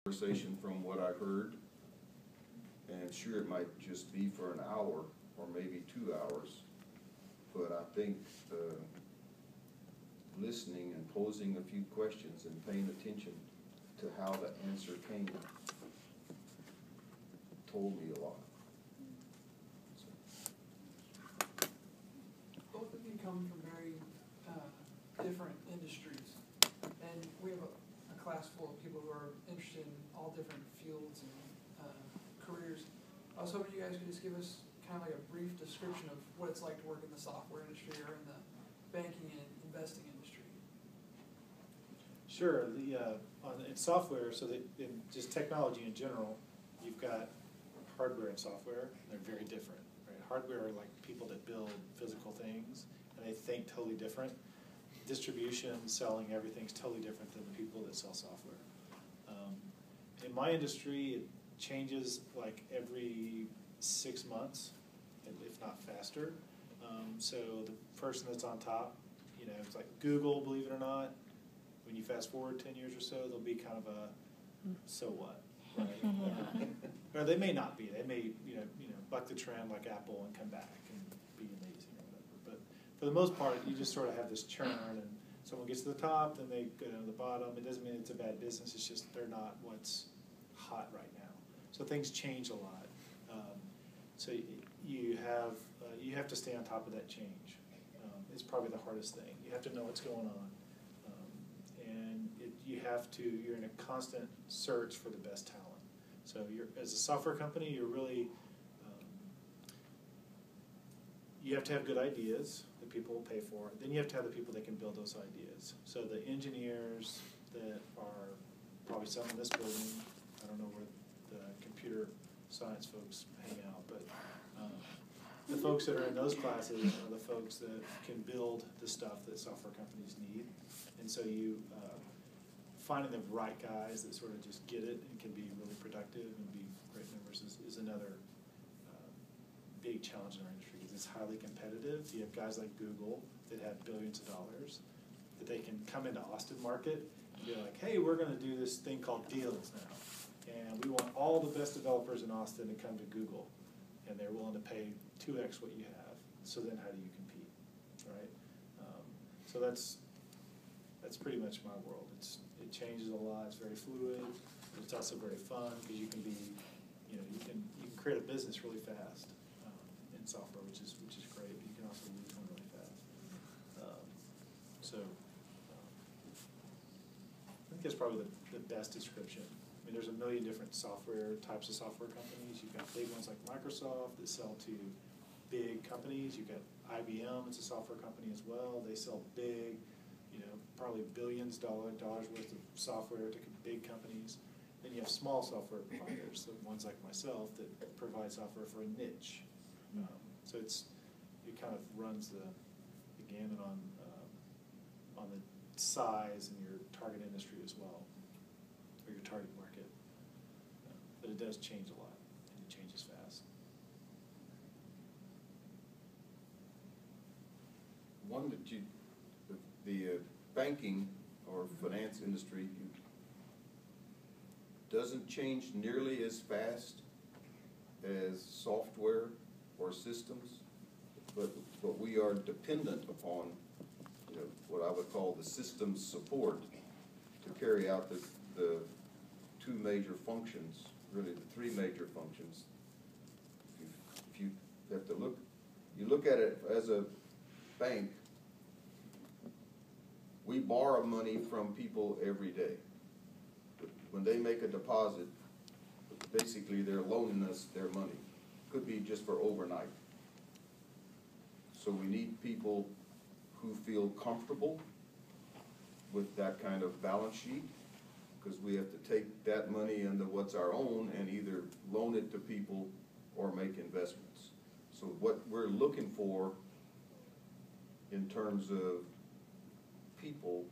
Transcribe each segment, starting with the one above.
conversation from what I heard, and sure, it might just be for an hour or maybe 2 hours, but I think listening and posing a few questions and paying attention to how the answer came told me a lot. Both of you come from very different industries, and we have a class full of people who are interested in all different fields and careers. I was hoping you guys could just give us kind of like a brief description of what it's like to work in the software industry or in the banking and investing industry. Sure. In software, so that in just technology in general, you've got hardware and software. They're very different. Right? Hardware are like people that build physical things, and they think totally different. Distribution, selling, everything's totally different than the people that sell software. In my industry, it changes like every 6 months, if not faster. So the person that's on top, it's like Google, believe it or not. When you fast forward 10 years or so, they'll be kind of a so what, right? Or they may not be. They may buck the trend like Apple and come back and be amazing or whatever. But for the most part, you just sort of have this churn, and someone gets to the top, then they go down to the bottom. It doesn't mean it's a bad business. It's just they're not what's hot right now. So things change a lot. So you have to stay on top of that change. It's probably the hardest thing. You have to know what's going on. You're in a constant search for the best talent. So as a software company, you're really, you have to have good ideas that people will pay for. Then you have to have the people that can build those ideas. So the engineers that are probably some in this building, I don't know where the computer science folks hang out, but the folks that are in those classes are the folks that can build the stuff that software companies need. And so finding the right guys that sort of just get it and can be really productive and be great members is another big challenge in our industry, because it's highly competitive. You have guys like Google that have billions of dollars that they can come into Austin market and be like, hey, we're going to do this thing called deals now, and we want all the best developers in Austin to come to Google, and they're willing to pay 2x what you have. So then how do you compete, right? So that's pretty much my world. It changes a lot. It's very fluid. It's also very fun because you can be, you can create a business really fast in software, which is great. But you can also lose one really fast. I think that's probably the best description. I mean, there's a million different types of software companies. You've got big ones like Microsoft that sell to big companies. You've got IBM. It's a software company as well. They sell big, probably billions of dollars worth of software to big companies. Then you have small software providers, so ones like myself that provide software for a niche. So it kind of runs the gamut on the size and your target industry as well, or your target market. But it does change a lot, and it changes fast. One that the banking or finance industry doesn't change nearly as fast as software or systems, but we are dependent upon what I would call the systems support to carry out the two major functions, really the three major functions. If you have to look at it as a bank. We borrow money from people every day. When they make a deposit, basically they're loaning us their money. Could be just for overnight. So we need people who feel comfortable with that kind of balance sheet, because we have to take that money into what's our own and either loan it to people or make investments. So what we're looking for in terms of people,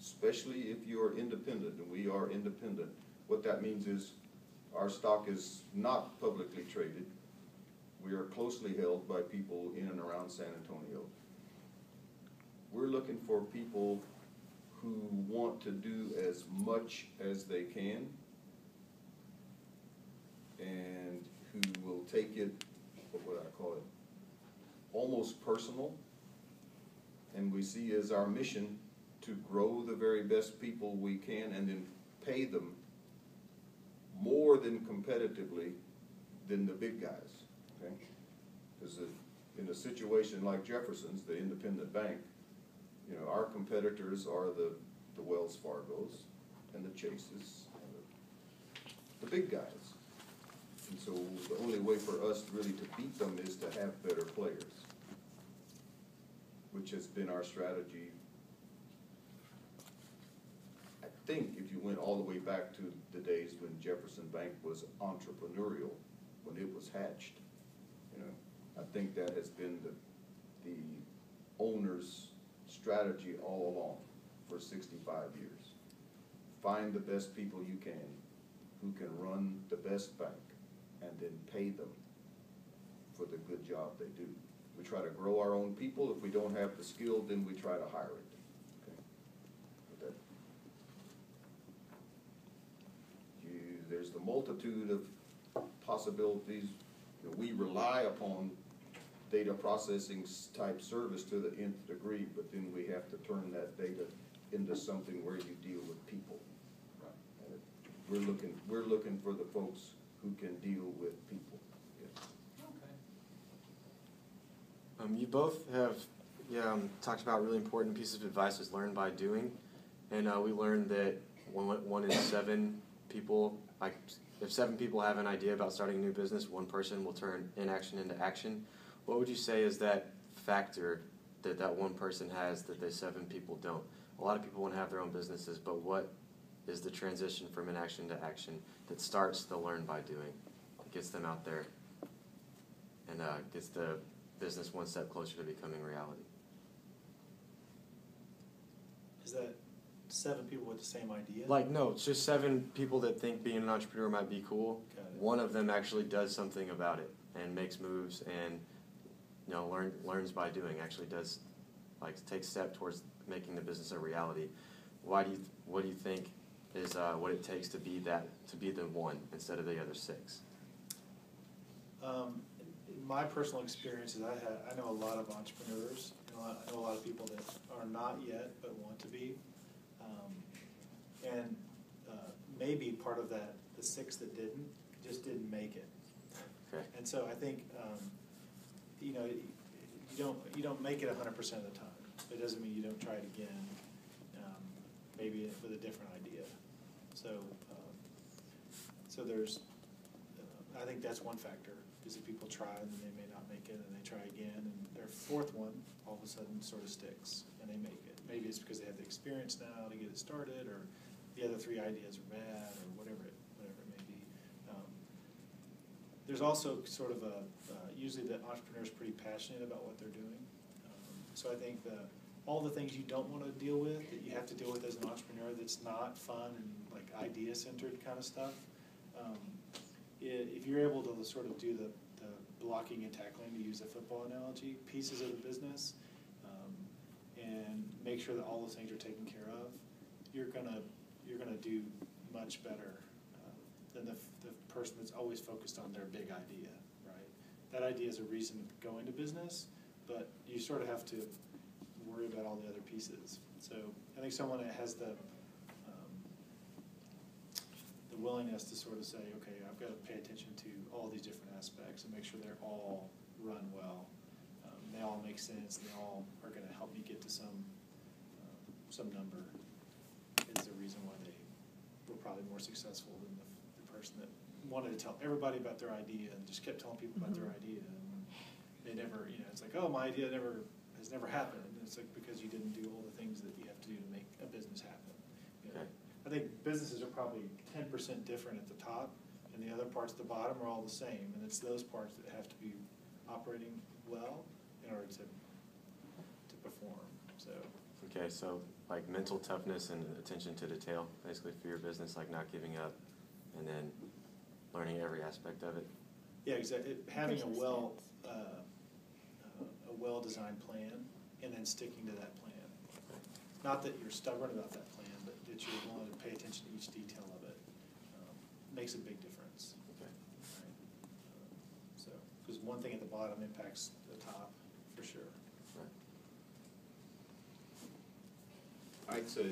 especially if you're independent, and we are independent, what that means is our stock is not publicly traded. We are closely held by people in and around San Antonio. We're looking for people who want to do as much as they can take it, what would I call it, almost personal. And we see as our mission to grow the very best people we can and then pay them more than competitively than the big guys, okay? Because in a situation like Jefferson's, the independent bank, you know, our competitors are the Wells Fargos and the Chases and the big guys. And so the only way for us really to beat them is to have better players, which has been our strategy. I think if you went all the way back to the days when Jefferson Bank was entrepreneurial, when it was hatched, you know, I think that has been the owner's strategy all along for 65 years. Find the best people you can who can run the best bank and then pay them for the good job they do. We try to grow our own people. If we don't have the skill, then we try to hire it. Okay. But there's the multitude of possibilities. You know, we rely upon data processing type service to the nth degree, but then we have to turn that data into something where you deal with people. Right. And we're looking for the folks who can deal with people. You both have talked about really important pieces of advice is learn by doing, and we learned that one in 7 people, like if 7 people have an idea about starting a new business, 1 person will turn inaction into action. What would you say is that factor that 1 person has that the 7 people don't? A lot of people want to have their own businesses, but what is the transition from inaction to action that starts the learn by doing, gets them out there, and gets the business 1 step closer to becoming reality? Is that 7 people with the same idea? Like, no, it's just 7 people that think being an entrepreneur might be cool. One of them actually does something about it and makes moves and, you know, learns by doing, actually does, like, takes step towards making the business a reality. What do you think is what it takes to be the one instead of the other 6? My personal experience is I know a lot of entrepreneurs. I know a lot of people that are not yet but want to be. And maybe part of that, the 6 that just didn't make it. Okay. And so I think you know, you don't make it 100% of the time. It doesn't mean you don't try it again. Maybe with a different idea. So there's I think that's one factor. Is that people try and then they may not make it, and they try again, and their 4th one all of a sudden sort of sticks and they make it. Maybe it's because they have the experience now to get it started, or the other 3 ideas are bad, or whatever it may be. There's also sort of usually the entrepreneur is pretty passionate about what they're doing. So I think all the things you don't want to deal with, that you have to deal with as an entrepreneur, that's not fun and like idea-centered kind of stuff. If you're able to sort of do the blocking and tackling, to use a football analogy, pieces of the business, and make sure that all those things are taken care of, you're gonna do much better than the person that's always focused on their big idea, right? That idea is a reason to go into business, but you sort of have to worry about all the other pieces. So I think someone that has the willingness to sort of say, okay, I've got to pay attention to all these different aspects and make sure they're all run well. They all make sense. They all are going to help me get to some number. Is the reason why they were probably more successful than the person that wanted to tell everybody about their idea and just kept telling people about their idea. And they never, you know, it's like, oh, my idea has never happened. And it's like because you didn't do all the things that you have to do to make a business happen. You know? Okay. I think businesses are probably 10% different at the top, and the other parts at the bottom are all the same, and it's those parts that have to be operating well in order to perform. So. Okay, so like mental toughness and attention to detail, basically for your business, like not giving up, and then learning every aspect of it. Yeah, exactly. Having a well-designed plan, and then sticking to that plan. Okay. Not that you're stubborn about that plan, but that you're willing to pay attention to each detail of it. Makes a big difference. Okay. Right? So because one thing at the bottom impacts the top, for sure. I'd say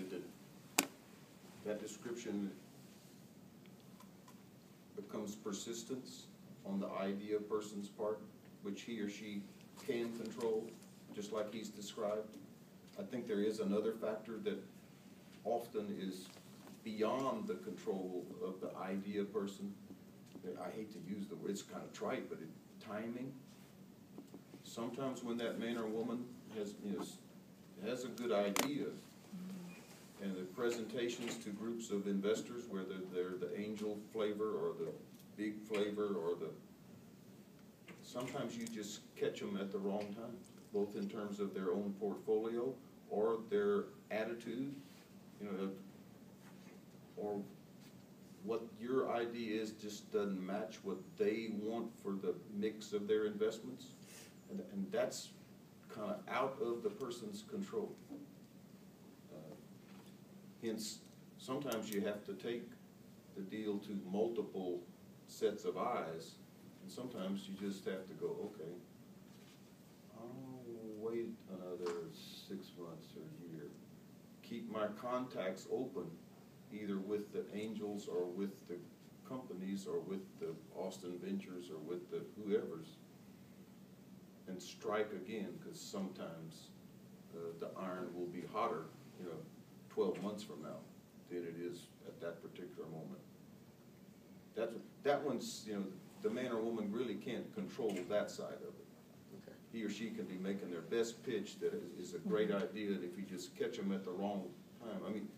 that description becomes persistence on the idea person's part, which he or she can control, just like he's described. I think there is another factor that often is beyond the control of the idea person. I hate to use the word, it's kind of trite, but timing. Sometimes when that man or woman has a good idea, and the presentations to groups of investors, whether they're the angel flavor or the big flavor or sometimes you just catch them at the wrong time, both in terms of their own portfolio or their attitude, or what your idea is just doesn't match what they want for the mix of their investments. And that's kind of out of the person's control. Hence, sometimes you have to take the deal to multiple sets of eyes, and sometimes you just have to go, okay, I'll wait another 6 months or a year. Keep my contacts open, either with the angels or with the companies or with the Austin Ventures or with the whoever's, and strike again, because sometimes the iron will be hotter, 12 months from now than it is at that particular moment. That one's, the man or woman really can't control that side of it. Okay. He or she can be making their best pitch that is a great idea, and if you just catch them at the wrong time. I mean,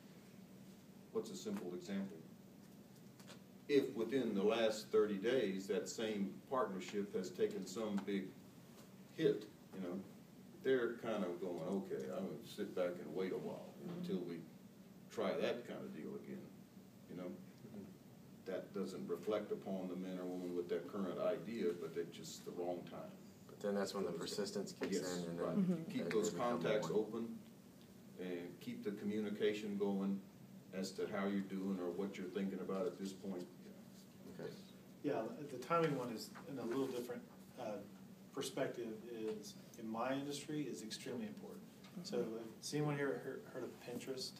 what's a simple example? If within the last 30 days that same partnership has taken some big hit, they're kind of going, okay, I'm going to sit back and wait a while until we try that kind of deal again, That doesn't reflect upon the man or woman with that current idea, but it's just the wrong time. But then that's when the persistence kicks Yes, in, and right. then Keep they those become contacts more. open and keep the communication going as to how you're doing or what you're thinking about at this point. Okay. Yeah, the timing one is in a little different perspective. Is in my industry is extremely important. So, has anyone here heard of Pinterest?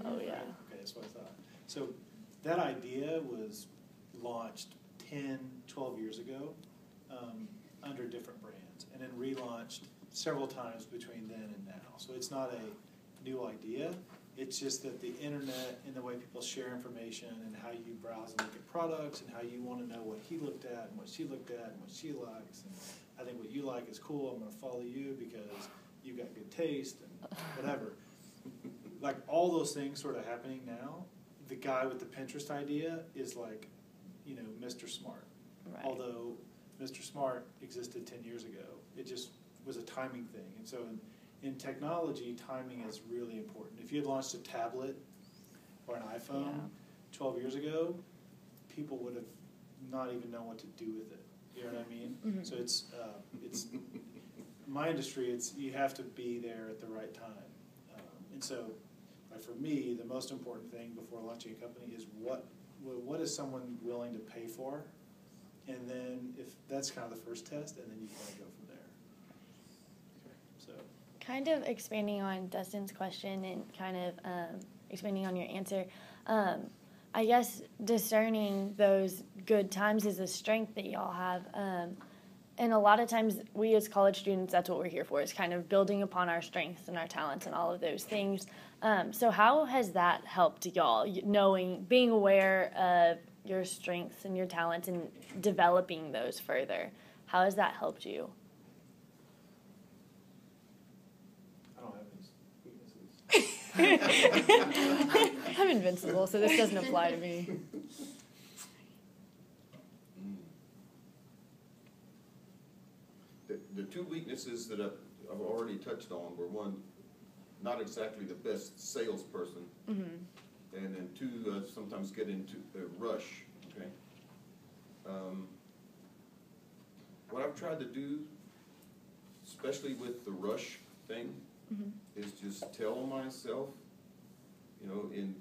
Oh, yeah. Okay, that's what I thought. So, that idea was launched 10, 12 years ago under different brands, and then relaunched several times between then and now. So, it's not a new idea. It's just that the internet and the way people share information and how you browse and look at products and how you want to know what he looked at and what she looked at and what she likes. And I think what you like is cool. I'm going to follow you because you've got good taste and whatever. Like all those things sort of happening now. The guy with the Pinterest idea is like, Mr. Smart. Right. Although Mr. Smart existed 10 years ago. It just was a timing thing. And so in technology, timing is really important. If you had launched a tablet or an iPhone 12 years ago, people would have not even known what to do with it. You know what I mean? Mm-hmm. So it's my industry. You have to be there at the right time. And so, for me, the most important thing before launching a company is what is someone willing to pay for, and then if that's kind of the first test, and then you kind of go from there. So. Kind of expanding on Dustin's question and kind of expanding on your answer, I guess discerning those good times is a strength that y'all have. And a lot of times we as college students, that's what we're here for, is kind of building upon our strengths and our talents and all of those things. So how has that helped y'all, being aware of your strengths and your talents and developing those further? How has that helped you? I don't have any weaknesses. I'm invincible, so this doesn't apply to me. The two weaknesses that I've already touched on were, one, not exactly the best salesperson, Mm-hmm. and then two, sometimes get into a rush, okay? What I've tried to do, especially with the rush thing, Mm-hmm. is just tell myself, in